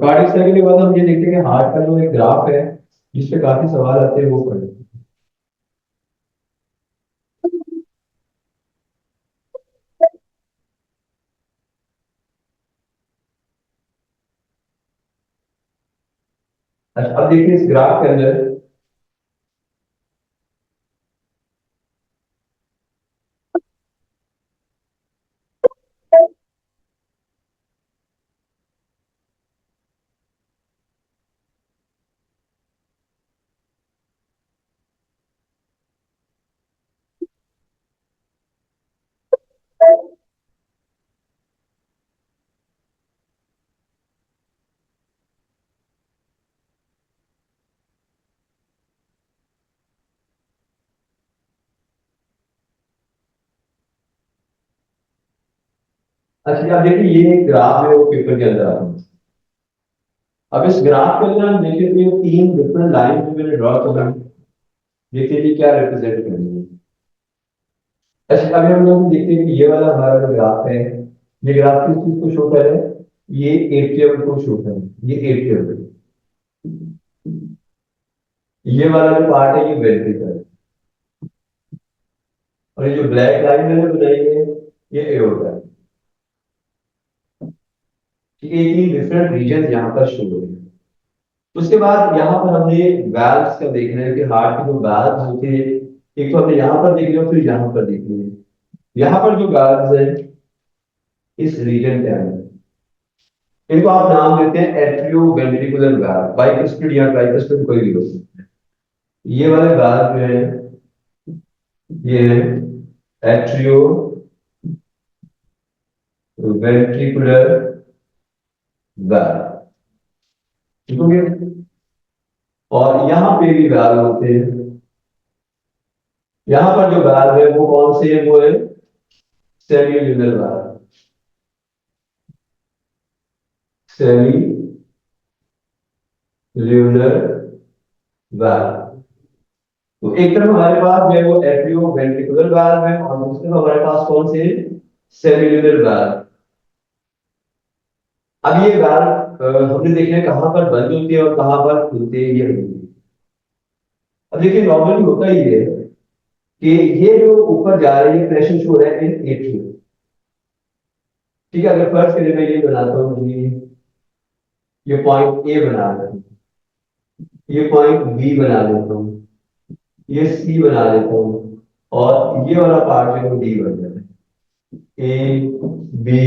Cardiac cycle के बाद हम ये देखते हैं कि हार्ट का जो एक ग्राफ है जिसपे काफी सवाल आते हैं वो पढ़ें। अच्छा, अब देखिए इस ग्राफ के अंदर। अच्छा, अब देखिए ये एक ग्राफ है वो पेपर के अंदर आता है। अब इस ग्राफ के अंदर हम देखें तो ये तीन डिफरेंट लाइन जो मैंने ड्रॉ करा है, देखिए ये क्या रिप्रेजेंट कर रही है। अच्छा, अभी हम लोग देखते हैं कि ये वाला हमारा जो ग्राफ है, ये ग्राफ किस चीज को शो कर रहा है? ये एट्रियम को शो कर रहा है, ये एट्रियम। ये वाला जो पार्ट है ये वेंट्रिकल, और ये जो ब्लैक लाइन मैंने बनाई है ये एओर्टा है। ठीक है, ये तीन डिफरेंट रीजन यहाँ पर शो हो रहे हैं। उसके बाद यहाँ पर हमने वैल्व्स का देखना है कि हार्ट के जो वैल्व्स होते हैं, एक तो हमने यहाँ पर देख लिया फिर यहाँ पर देख लिया। यहाँ पर जो वैल्व्स है इस रीजन के अंदर, इनको आप नाम देते हैं एट्रियो वेंट्रिकुलर वैल्व, बाइकस्पिड या ट्राइकस्पिड कोई भी हो सकता है। ये वाले वैल्व जो है ये है एट्रियो वेंट्रिकुलर वैल्व। ठीक हो गया। और यहाँ पे भी वैल्व होते हैं। यहाँ पर जो वैल्व है वो कौन से है? वो है semi valve, semi lunar valve. तो एक तरफ हमारे पास जो है वो एट्रियो वेंट्रिकुलर वाल्व है और दूसरी तरफ हमारे पास कौन से सेल्यूलर वाल्व। अब ये वाल्व हमने देखना है कहाँ पर बंद होती है और कहाँ पर खुलते हैं ये नहीं। अब देखिए नॉर्मली होता ही है कि ये जो ऊपर जा रही है प्रेशर शो हो रहा है इन एट्रियो। ठीक है, अगर फर्स्ट के लिए मैं ये बनाता हूँ जी, ये पॉइंट ए बना लेता हूँ, ये पॉइंट बी बना लेता हूँ, ये सी बना लेता हूँ, और ये वाला पार्ट है वो डी बन जाता है। ए बी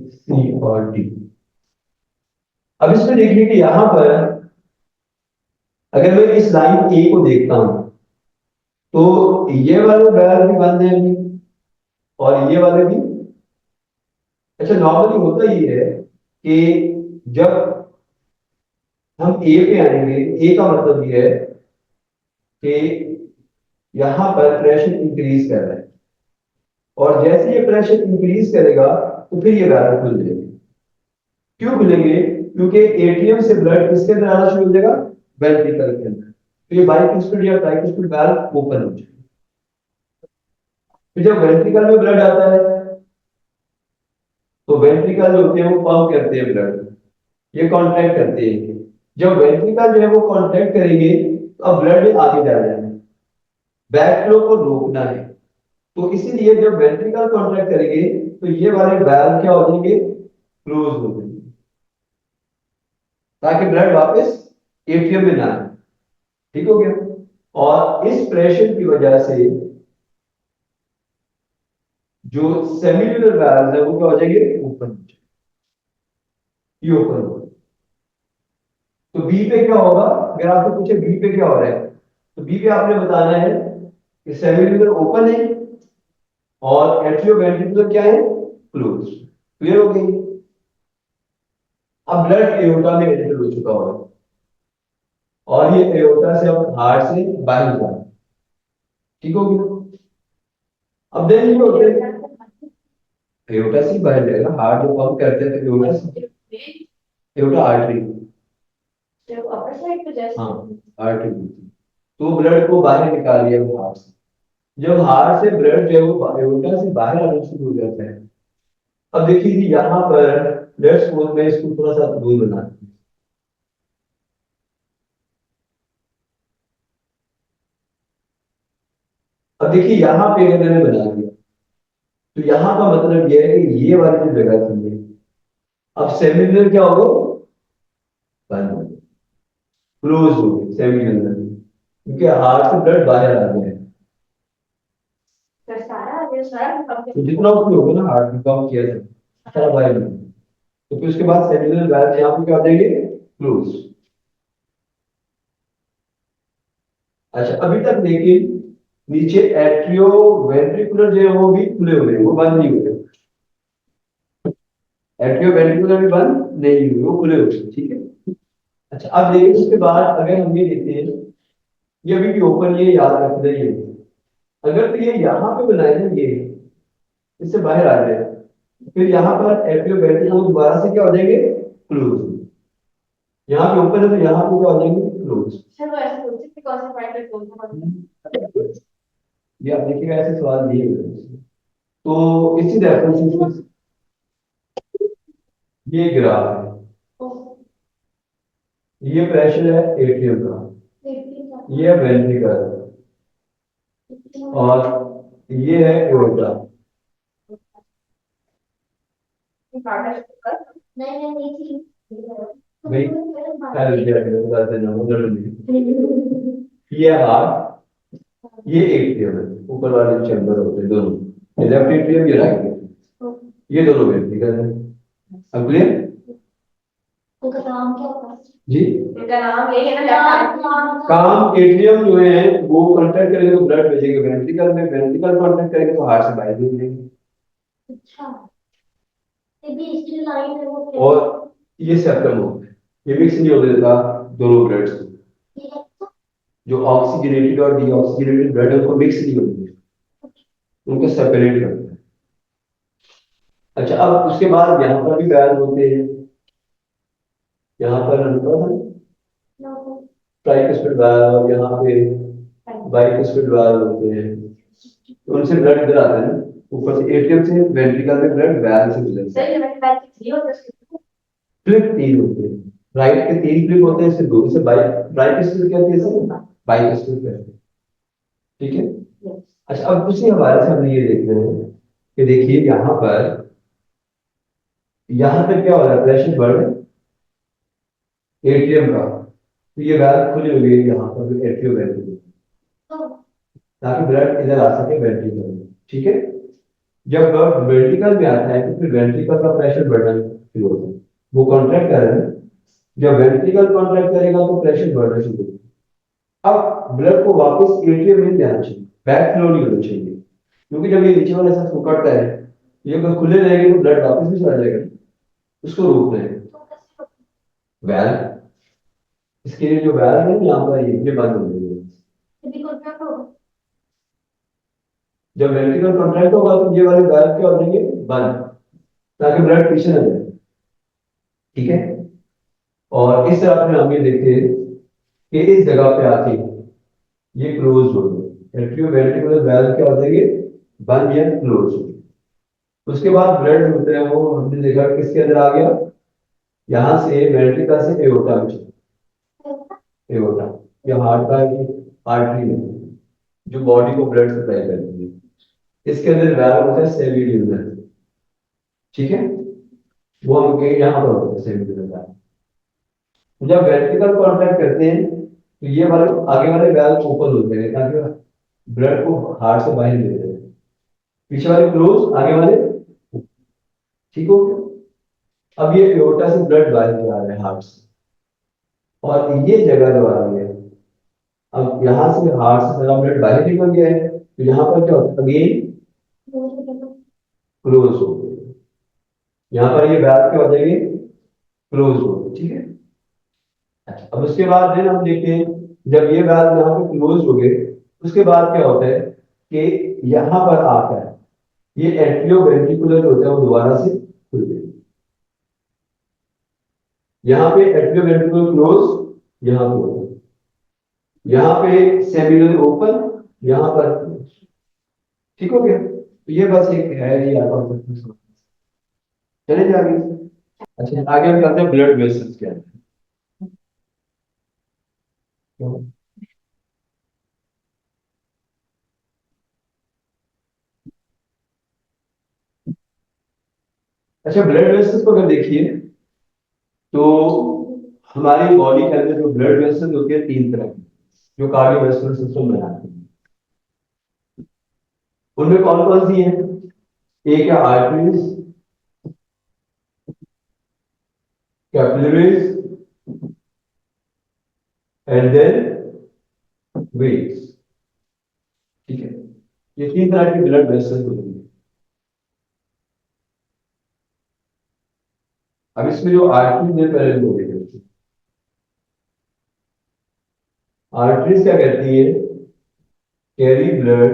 सी और डी। अब इसमें देखिए कि यहां पर अगर मैं इस लाइन ए को देखता हूं तो ये वाले बैर भी बंद है अभी, और ये वाले भी। अच्छा, नॉर्मली होता ही है कि जब हम ए पे आएंगे, ए का मतलब ये है कि यहां पर प्रेशर इंक्रीज कर रहा है, और जैसे ये प्रेशर इंक्रीज करेगा तो फिर ये वैल्व खुल जाएगी। क्यों खुलेंगे? क्योंकि एटीएम से ब्लड किसके अंदर आना शुरू हो जाएगा? वेंट्रिकल के अंदर। तो ये बाइकुस्पिड या ट्राइकुस्पिड वाल्व ओपन हो जाएगा। तो जब वेंट्रिकल में ब्लड आता है तो वेंट्रिकल जो होते हैं वो पंप करते हैं ब्लड, ये कॉन्ट्रैक्ट करते हैं। जब वेंट्रिकल जो है वो कॉन्ट्रैक्ट करेंगे तो अब ब्लड आगे जा जाएगा, बैक फ्लो को रोकना है। तो इसीलिए जब वेंट्रिकल कॉन्ट्रैक्ट करेंगे तो ये वाले वाल्व क्या हो जाएंगे? क्लोज हो जाएंगे, ताकि ब्लड वापस एटीएम में ना आए। ठीक हो गया। और इस प्रेशर की वजह से जो सेल्यूलर वैल्व है वो क्या हो जाएंगे? ओपन हो जाएंगे, ये ओपन हो। तो बी पे क्या होगा? अगर आपसे पूछे बी पे क्या हो रहा है, तो बी पे आपने बताना है कि सेल्यूलर ओपन है और एट्रियोवेंट्रिकुलर क्या है? क्लोज। क्लियर हो गई? अब ब्लड एओर्टा में एंटर हो चुका होगा और ये एओर्टा से अब हार्ट से बाहर जा रहा है। ठीक हो गया। अब देन ये होता है एओर्टा से बाहर जाएगा, हार्ट जो पंप करते हैं तो एओर्टा से, एओर्टा आर्टरी। हाँ, आर्टरी। तो ब्लड को बाहर निकाल लिया हार्ट से। जब हार्ट से ब्लड जो है वो एओर्टा से बाहर आना शुरू हो जाता है। अब देखिए कि यहाँ पर लेट्स सपोज मैं इसको थोड़ा सा दूर बना दूं। अब देखिए यहाँ पे अगर मैंने बना दिया तो यहाँ का मतलब ये है कि ये वाली जो जगह थी अब सेमिलर क्या होगा, बंद हो गया, क्लोज हो गई सेमिलर, क्योंकि हार्ट से ब्लड बाहर आ गया है। तो जितना उसमें होगा ना हार्ट में कम किया था सारा बाहर हो गया। तो फिर उसके बाद सेमिलर वैल्व यहाँ पे क्या हो जाएंगे, क्लोज। अच्छा अभी तक लेकिन नीचे एट्रियो वेंट्रिकुलर जो है वो भी खुले हुए हैं, वो बंद नहीं हुए। एट्रियो वेंट्रिकुलर भी बंद नहीं हुए, वो खुले हुए हैं, ठीक है। अच्छा अब देखिए उसके बाद अगर हम ये देखते हैं, ये अभी भी ओपन, ये याद रखना ही है। अगर तो ये यहाँ पे बनाए ना, ये इससे बाहर आ जाए, फिर यहाँ पर एट्रियो वेंट्रिकुलर दोबारा से क्या हो जाएंगे, क्लोज। यहाँ पे ओपन है तो यहाँ पे क्या हो जाएंगे, क्लोज। ये आप देखिएगा ऐसे सवाल नहीं होगा। तो इसी रेफरेंस से ये ग्राफ है, ये प्रेशर है एटीएम का, ये है वेंट्रिकल, और ये है एओर्टा। भाई पहले बता देना ये हार्ट, ये एट्रियम है, ऊपर वाले चैम्बर होते हैं दोनों, ये लेफ्ट एट्रियम, ये राइट एट्रियम, ये दोनों वेंट्रिकल है। अगले उनका काम क्या होता है जी, उनका नाम यही है ना, काम एट्रियम जो है वो कांटेक्ट करेंगे तो ब्लड भेजेंगे वेंट्रिकल में, वेंट्रिकल कांटेक्ट करेंगे तो हार्ट से बाहर भेजेंगे। अच्छा, ये भी इसकी लाइन है वो, और ये सेप्टम हो, ये मिक्स नहीं होने देता दोनों ब्लड्स को, जो ऑक्सीजनेटेड और डीऑक्सीजनेटेड ब्लड है उनको मिक्स नहीं होने देता, उनको सेपरेट करता है। अच्छा अब उसके बाद यहाँ पर भी वाल्व होते हैं, यहाँ पर ट्राइकस्पिड वाल्व और यहाँ पे बाइकस्पिड वाल्व होते हैं, तो उनसे ब्लड इधर आता है ना, ऊपर से एट्रियम से वेंट्रिकल में ब्लड वाल्व से गुजरता है। फ्लिप तीन होते हैं, राइट के तीन फ्लिप होते हैं, इससे दो, इसे बाइकस्पिड कहते हैं, सर बाइकस्पिड कहते हैं, ठीक है। अच्छा अब दूसरी हवाले से हमने ये देखना है कि देखिए यहाँ पर क्या हो रहा है, प्रेशर बढ़ रहा है एटीएम का, तो ये वैल्व खुली हुई है यहाँ पर एट्रियो वेंट्रिकल, ताकि ब्लड इधर आ सके वेंट्रिकल में, ठीक है। जब ब्लड वेंट्रिकल में आता है तो फिर वेंट्रिकल का प्रेशर बढ़ना शुरू होता है, वो कॉन्ट्रैक्ट कर रहे हैं, जब वेंट्रिकल कॉन्ट्रैक्ट करेगा तो प्रेशर बढ़ना शुरू होगा। अब ब्लड को वापस एट्रियम में जाना चाहिए, बैक फ्लो नहीं होना चाहिए, क्योंकि जब ये नीचे वाला ऐसा सुकड़ता है, ये अगर खुले रहेंगे तो ब्लड वापस भी चला जाएगा, उसको रोकना है वैल्व। इसके लिए जो वैल्व है यहाँ पर ये बंद हो जाएगी, जब वेंट्रिकल कॉन्ट्रैक्ट होगा तो ये वाले वैल्व क्या हो जाएंगे, बंद, ताकि ब्लड पीछे ना जाए, ठीक है। और इस तरह से हम ये देखते हैं कि इस जगह पे आके ये क्लोज हो गए, एट्रियो वेंट्रिकुलर वैल्व क्या हो जाएंगे, बंद या क्लोज हो गए। उसके बाद ब्लड होता है वो हमने देखा किसके अंदर आ गया, यहाँ से वेंट्रिकल से एओर्टा में चला, एओर्टा या हार्ट का आर्टरी है जो बॉडी को ब्लड सप्लाई करती है, इसके अंदर वैल्व होता है सेमी, ठीक है, वो हम यहाँ पर होता है सेमी। जब वेंट्रिकल कॉन्ट्रैक्ट करते हैं तो ये वाले आगे वाले वैल्व ओपन होते हैं ताकि ब्लड को हार्ट से बाहर ले जाए, पीछे वाले क्लोज, आगे वाले, ठीक हो गया। अब ये एओर्टा से ब्लड बाहर जा रहा है हार्ट से, और ये जगह जो आ रही है, अब यहाँ से हार्ट से सारा ब्लड बाहर निकल गया है, तो यहाँ पर क्या होता है, अगेन क्लोज हो गया, यहाँ पर ये वैल्व क्या हो जाएंगे, क्लोज हो गए, ठीक है। अच्छा अब उसके बाद फिर हम देखते हैं, जब ये वैल्व यहाँ पे क्लोज हो गए उसके बाद क्या होता है कि यहाँ पर आता है ये एट्रियो वेंट्रिकुलर होता है वो दोबारा से खुल गए, यहाँ पे एट्रियो वेंट्रिकुलर क्लोज, यहाँ पे ओपन, यहाँ पे सेमिनल ओपन, यहाँ पर close। ठीक हो गया, तो ये बस एक है ये आता है, चले आगे। अच्छा आगे हम करते हैं ब्लड वेसल्स क्या है। अच्छा, ब्लड वेसल्स को अगर देखिए तो हमारी बॉडी के अंदर जो ब्लड वेसल्स होती है तीन तरह की, जो कार्डियोवैस्कुलर सिस्टम बनाते हैं। उनमें कौन कौन सी है? एक है arteries, capillaries and then veins. ठीक है, ये तीन तरह की ब्लड वेसल्स होती है। अब इसमें जो आर्टरीज है पहले वो देखें। आर्टरीज क्या करती है? कैरी ब्लड,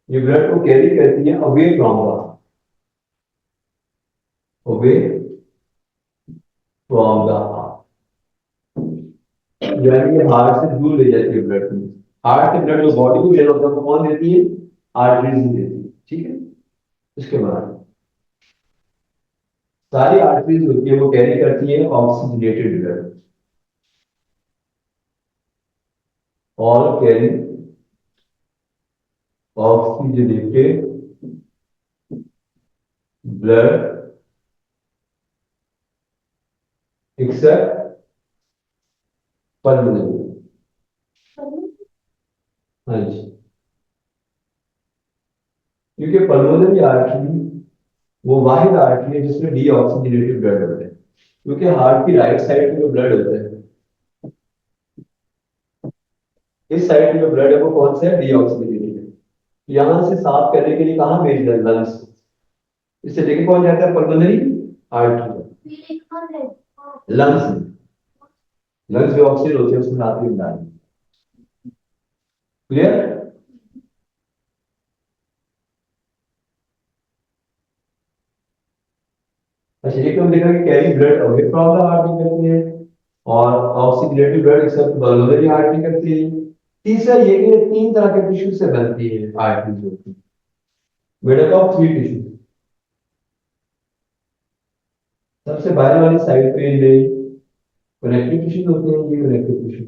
ये ब्लड को कैरी करती है away from the, away from the heart, यानी कि हार्ट से दूर ले जाती है ब्लड को। हार्ट से ब्लड जो बॉडी को देना होता है वो कौन देती है? आर्टरीज देती है। ठीक है, इसके बाद सारी आर्टरीज होती है वो कैरी करती है oxygenated blood, all carry oxygenated blood accept pulmonary. हाँ जी, क्योंकि पल्मोनरी आर्टरी वो वाहिद आर्टरी है जिसमें डीऑक्सीजनेटेड ब्लड होता है। क्योंकि हार्ट की राइट साइड में जो ब्लड होता है, इस साइड में जो ब्लड है वो कौन सा है? डीऑक्सीजनेटेड है। यहां से साफ करने के लिए कहाँ भेजना है? लंग्स। इससे लेके कौन जाता है? पल्मोनरी आर्टरी, लंग्स में। लंग्स जो ऑक्सीजन होते हैं उसमें साथ में डालें। क्लियर? अच्छा, एक तो देखा कि carry blood away from the heart करती है, और oxygenated blood accept pulmonary artery करती है। तीसरा ये कि तीन तरह के टिश्यू से बनती है आर्टरी जो होती है, made up of three tissue. सबसे बाहर वाली साइड पे कनेक्टिव टिश्यू होते हैं, ये कनेक्टिव टिश्यू,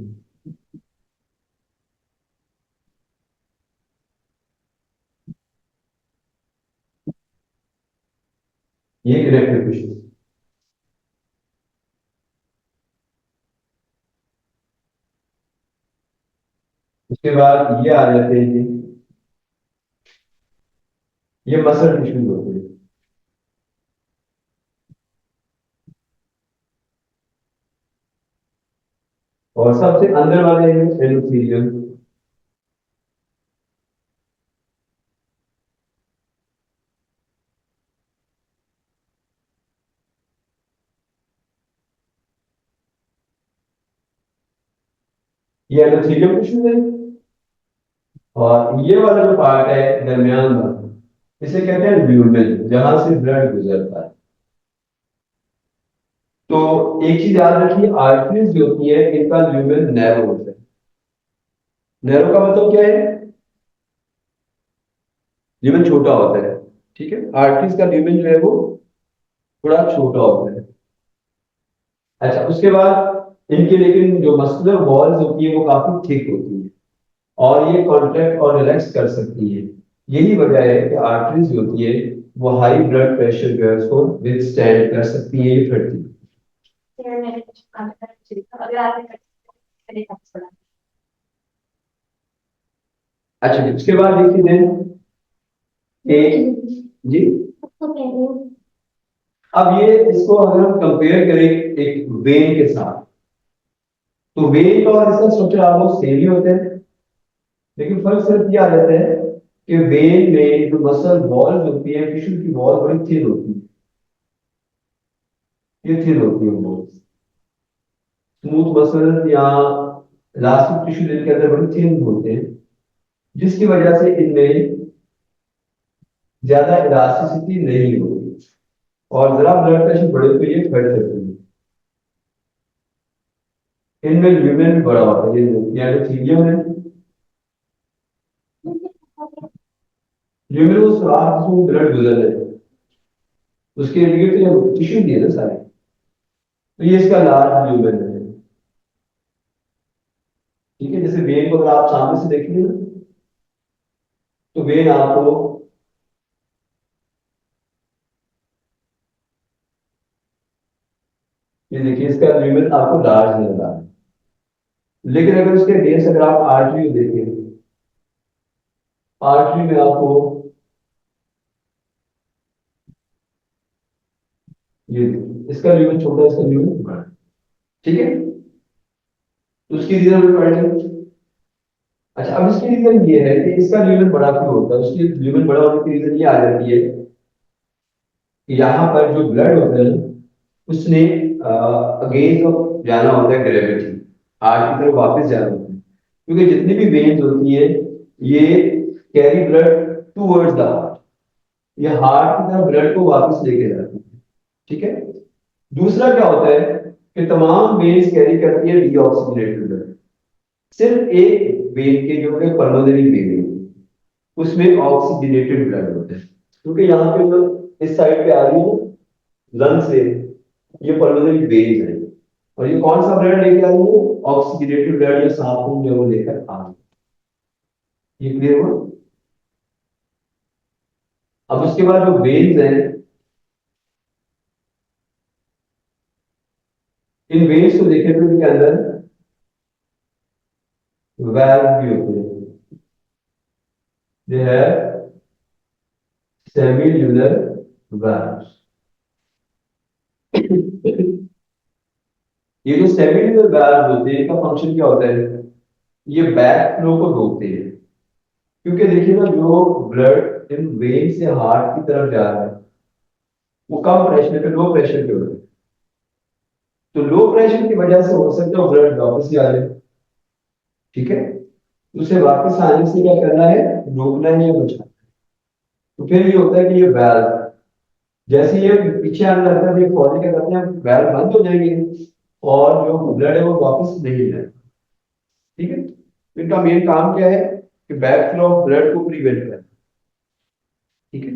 ये कनेक्टिव टिश्यू। उसके बाद ये आ जाते हैं जी, ये मसल टिश्यू होते हैं। और सबसे अंदर वाले हैं एंडोथेलियम। ये एंडोथेलियम टिश्यू है। और ये वाला जो पार्ट है दरमियान वाला, इसे कहते हैं ल्यूमेन, जहां से ब्लड गुजरता है। तो एक चीज याद रखिए, आर्टरीज जो होती है इनका ल्यूमेन नैरो होता है। नैरो का मतलब क्या है? ल्यूमेन छोटा होता है। ठीक है, आर्टरीज का ल्यूमेन जो है वो थोड़ा छोटा होता है। अच्छा, उसके बाद इनके लेकिन जो मस्कुलर वॉल्स होती है वो काफी थिक होती है, और ये कॉन्ट्रैक्ट और रिलैक्स कर सकती है। यही वजह है कि आर्टरीज जो होती है वो हाई ब्लड प्रेशर जो है उसको विथस्टैंड कर सकती है, ये फटती है। अच्छा जी, उसके बाद देखिए देन जी, अब ये इसको अगर हम कंपेयर करें एक वेन के साथ, तो वेन का और इसका स्ट्रक्चर ऑलमोस्ट सेम ही होता है। लेकिन फर्क सिर्फ ये आ जाता है कि वेन में जो मसल वॉल होती है, टिश्यू की वॉल बड़ी थिन होती है। ये थिन होती है वॉल, स्मूथ मसल या इलास्टिक टिश्यू जिनके अंदर बड़ी थिन होते हैं, जिसकी वजह से इनमें ज्यादा इलास्टिसिटी नहीं होती, और जरा ब्लड प्रेशर बढ़े तो ये फट सकती है। इनमें ल्यूमेन भी बड़ा होता है, ये एंडोथेलियम है। ल्यूमेन वो सुराख जिसमें ब्लड गुजर रहा है, उसके लिए तो ये टिश्यू दिए ना सारे, तो ये इसका लार्ज ल्यूमेन है। ठीक है, जैसे वेन को अगर आप सामने से देखेंगे ना, तो वेन आपको इसका ल्यूमेन आपको लार्ज नजर आ रहा है। लेकिन अगर उसके बेस अगर आप आर्टरी को देखें, आर्टरी में आपको ये इसका ल्यूमेन छोटा है, इसका ल्यूमेन बड़ा है। ठीक है, तो उसकी रीजन भी पढ़ेंगे। अच्छा, अब इसकी रीजन ये है कि इसका ल्यूमेन बड़ा क्यों होता है। उसकी ल्यूमेन बड़ा होने की रीजन ये आ जाती है कि यहाँ पर जो ब्लड होता है उसने अगेंस्ट ऑफ जाना होता है ग्रेविटी, हार्ट की तरफ वापस जाना होता है, क्योंकि जितनी भी वेन्स होती है ये carry blood towards the heart, ये हार्ट की तरफ ब्लड को वापस लेके जाती है। ठीक है, दूसरा क्या होता है कि तमाम वेन्स कैरी करती है डीऑक्सीजनेटेड ब्लड, सिर्फ एक वेन के जो है पल्मोनरी वेन है उसमें ऑक्सीजनेटेड ब्लड होता है, क्योंकि यहाँ पे जो इस साइड पे आ रही है लंग से, ये पल्मोनरी वेन्स है, और ये कौन सा ब्लड लेके आ रही है, ऑक्सीजनेटेड ब्लड या साफ खून जो वो लेकर आ रही है। ये क्लियर हुआ। अब उसके बाद जो वेन्स हैं, इन वेन्स को देखें तो इनके अंदर वैल्व भी होते हैं, दे हैव सेमिल्यूलर वैल्व्स। ये जो सेमिल्यूलर वैल्व होते हैं इनका फंक्शन क्या होता है, ये बैक फ्लो को रोकते हैं, क्योंकि देखिए ना जो ब्लड इन वेन से हार्ट की तरफ जा रहा है वो कम प्रेशर पे, लो प्रेशर पे होता है, तो लो प्रेशर की वजह से हो सकता है ब्लड वापस ही आ जाए। ठीक है, तो उसे वापस आने से क्या करना है, रोकना है या बचाना है। तो फिर ये होता है कि ये वैल्व जैसे ये पीछे आने लगता है, ये फौरी क्या करते हैं, वैल्व बंद हो जाएंगे और जो ब्लड है वो वापस नहीं जाएगा। ठीक है, तो इनका मेन काम क्या है कि बैक फ्लो ऑफ ब्लड को प्रिवेंट करना। ठीक है,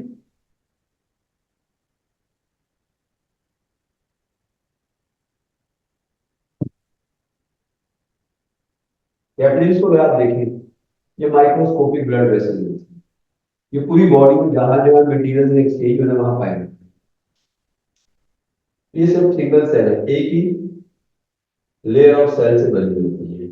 कैपिलरीज को अगर आप देखें, ये माइक्रोस्कोपिक ब्लड वेसल है, ये पूरी बॉडी में जहां जहां मटेरियल एक्सचेंज होना वहां पाए जाते हैं। ये सिर्फ सिंगल सेल है, एक ही लेयर ऑफ सेल से बनी होती है।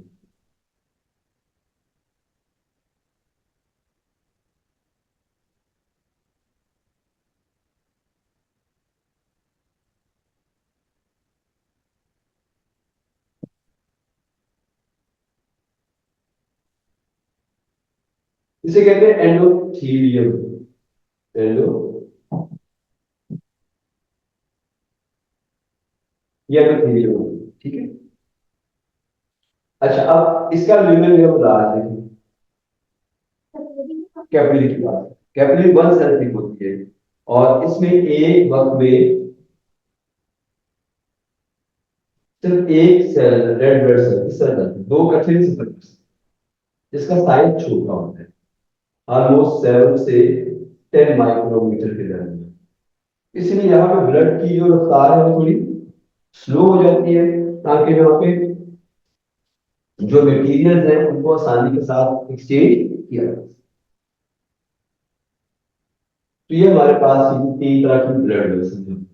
इसे कहते हैं एंडोथीलियम। एंडो ये एंडोथीलियम। ठीक है, अच्छा अब इसका ल्यूमेन लेवल लार्ज है, कैपिलरी की बात, कैपिलरी वन सेल थिक होती है और इसमें एक वक्त में सिर्फ एक सेल रेड ब्लड सेल इस तरह का दो इकट्ठे नहीं सफर कर सकते, इसका साइज छोटा होता है, ऑलमोस्ट 7 से 10 माइक्रोमीटर के दरमियान। इसलिए यहाँ पे ब्लड की जो रफ्तार है वो थोड़ी स्लो हो जाती है, ताकि यहाँ पे जो मटेरियल्स हैं उनको आसानी के साथ एक्सचेंज किया जा सके। तो ये हमारे पास ये 3 तरह की ब्लड वेसल्स हैं।